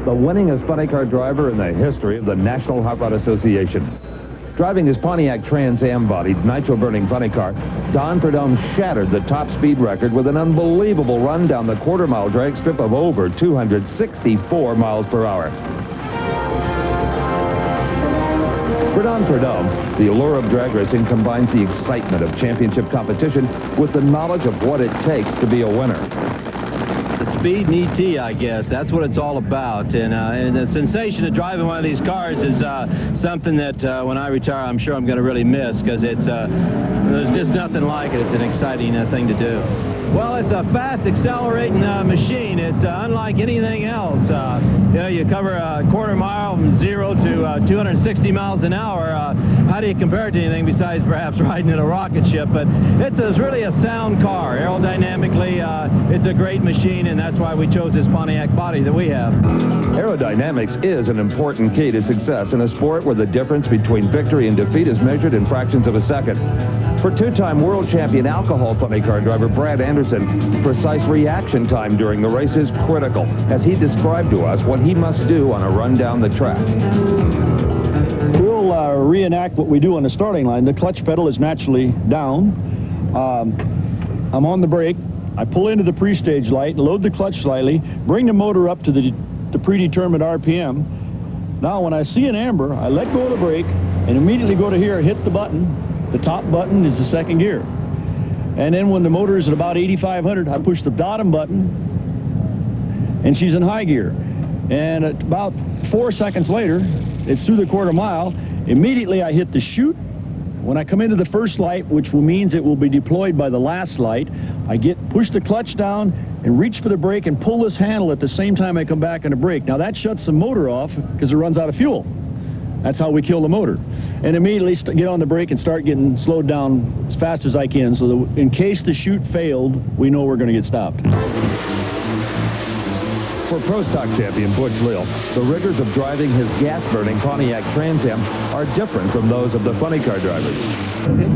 the winningest funny car driver in the history of the National Hot Rod Association. Driving his Pontiac Trans Am-bodied, nitro-burning funny car, Don Prudhomme shattered the top speed record with an unbelievable run down the quarter-mile drag strip of over 264 miles per hour. For Don Prudhomme, the allure of drag racing combines the excitement of championship competition with the knowledge of what it takes to be a winner. The speed and ET, I guess. That's what it's all about. And the sensation of driving one of these cars is something that when I retire, I'm sure I'm going to really miss, because it's there's just nothing like it. It's an exciting thing to do. Well, it's a fast accelerating machine. It's unlike anything else. You know, you cover a quarter mile from 0 to 260 miles an hour. How do you compare it to anything besides perhaps riding in a rocket ship? But it's really a sound car. Aerodynamically, it's a great machine, and that's why we chose this Pontiac body that we have. Aerodynamics is an important key to success in a sport where the difference between victory and defeat is measured in fractions of a second. For two-time world champion alcohol funny car driver Brad Anderson, precise reaction time during the race is critical, as he described to us what he must do on a run down the track. We'll reenact what we do on the starting line. The clutch pedal is naturally down. I'm on the brake. I pull into the pre-stage light, load the clutch slightly, bring the motor up to the predetermined RPM. Now, when I see an amber, I let go of the brake and immediately go to here, hit the button. The top button is the second gear. And then when the motor is at about 8,500, I push the bottom button, and she's in high gear. And at about 4 seconds later, it's through the quarter mile. Immediately, I hit the chute. When I come into the first light, which means it will be deployed by the last light, I push the clutch down and reach for the brake and pull this handle at the same time I come back on the brake. Now, that shuts the motor off because it runs out of fuel. That's how we kill the motor. And immediately get on the brake and start getting slowed down as fast as I can, so that in case the chute failed, we know we're going to get stopped. For Pro Stock champion Butch Leal, the rigors of driving his gas-burning Pontiac Trans Am are different from those of the funny car drivers.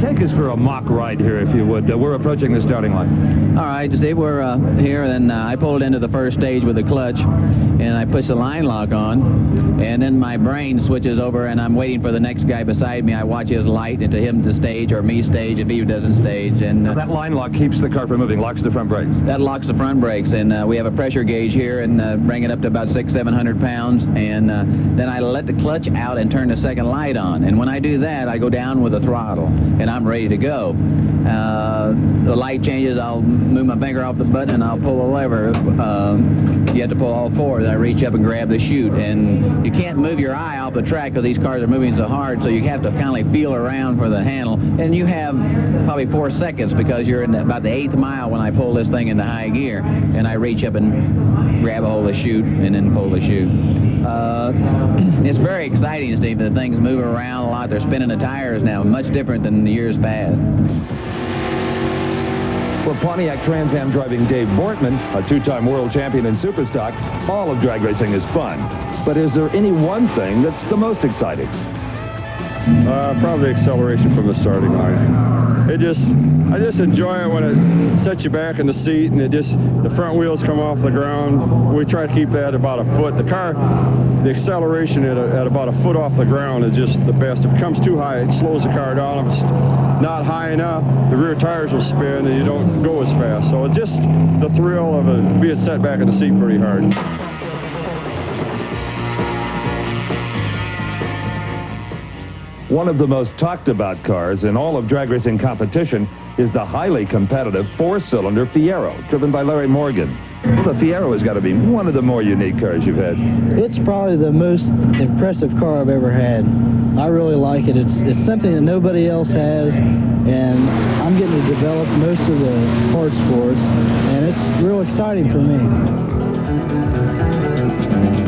Take us for a mock ride here, if you would. We're approaching the starting line. All right, Steve, we're here, and then I pulled into the first stage with the clutch, and I push the line lock on, and then my brain switches over, and I'm waiting for the next guy beside me. I watch his light into him to stage or me stage if he doesn't stage. And that line lock keeps the car from moving, locks the front brakes. That locks the front brakes, and we have a pressure gauge here, and bring it up to about 600-700 pounds, and then I let the clutch out and turn the second light on. And when I do that, I go down with the throttle, and I'm ready to go. The light changes, I'll move my finger off the button and I'll pull the lever. You have to pull all four. Then I reach up and grab the chute, and you can't move your eye off the track because these cars are moving so hard, so you have to kind of feel around for the handle, and you have probably 4 seconds because you're in about the 8th mile when I pull this thing into high gear, and I reach up and grab a hold of the chute and then pull the chute. It's very exciting, Steve. The things move around a lot. They're spinning the tires now, much different than the years past. For Pontiac Trans Am driving Dave Bortman, a two-time world champion in Superstock, all of drag racing is fun. But is there any one thing that's the most exciting? Probably acceleration from the starting line. I just enjoy it when it sets you back in the seat, and the front wheels come off the ground. We try to keep that about a foot. The acceleration at about a foot off the ground is just the best. If it comes too high, it slows the car down. If it's not high enough, the rear tires will spin and you don't go as fast. So it's just the thrill of being set back in the seat pretty hard. One of the most talked about cars in all of drag racing competition is the highly competitive 4-cylinder Fiero, driven by Larry Morgan. Well, the Fiero has got to be one of the more unique cars you've had. It's probably the most impressive car I've ever had. I really like it. It's something that nobody else has, and I'm getting to develop most of the parts for it, and it's real exciting for me.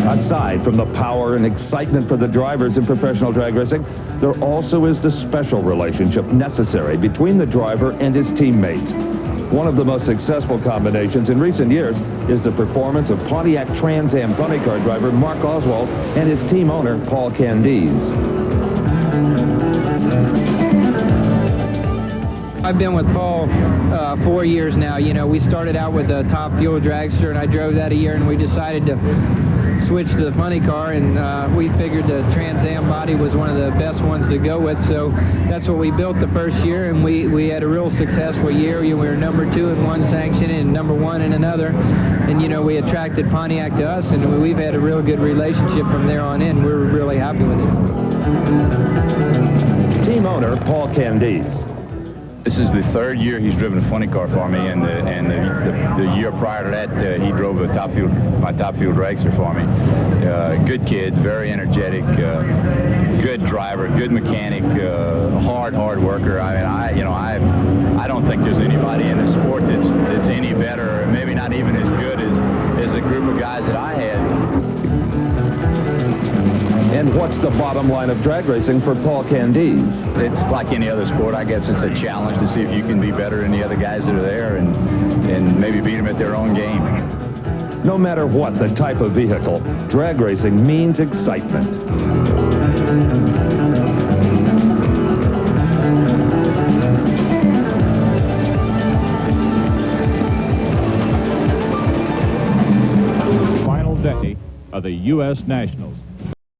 Aside from the power and excitement for the drivers in professional drag racing, there also is the special relationship necessary between the driver and his teammates. One of the most successful combinations in recent years is the performance of Pontiac Trans Am funny car driver Mark Oswald and his team owner Paul Candies. I've been with Paul 4 years now. You know, we started out with the top fuel dragster, and I drove that a year, and we decided to switched to the funny car, and we figured the Trans Am body was one of the best ones to go with, so that's what we built the first year, and we had a real successful year. We were number 2 in one sanction and number 1 in another, and you know, we attracted Pontiac to us, and we've had a real good relationship from there on in. We're really happy with it. Team owner Paul Candies. This is the third year he's driven a funny car for me, and the year prior to that, he drove my top fuel dragster for me. Good kid, very energetic, good driver, good mechanic, hard worker. I mean, I don't think there's anybody in the sport that's any better, or maybe not even as good as a group of guys that I had. And what's the bottom line of drag racing for Paul Candies? It's like any other sport. I guess it's a challenge to see if you can be better than the other guys that are there and maybe beat them at their own game. No matter what the type of vehicle, drag racing means excitement. Final day of the U.S. Nationals.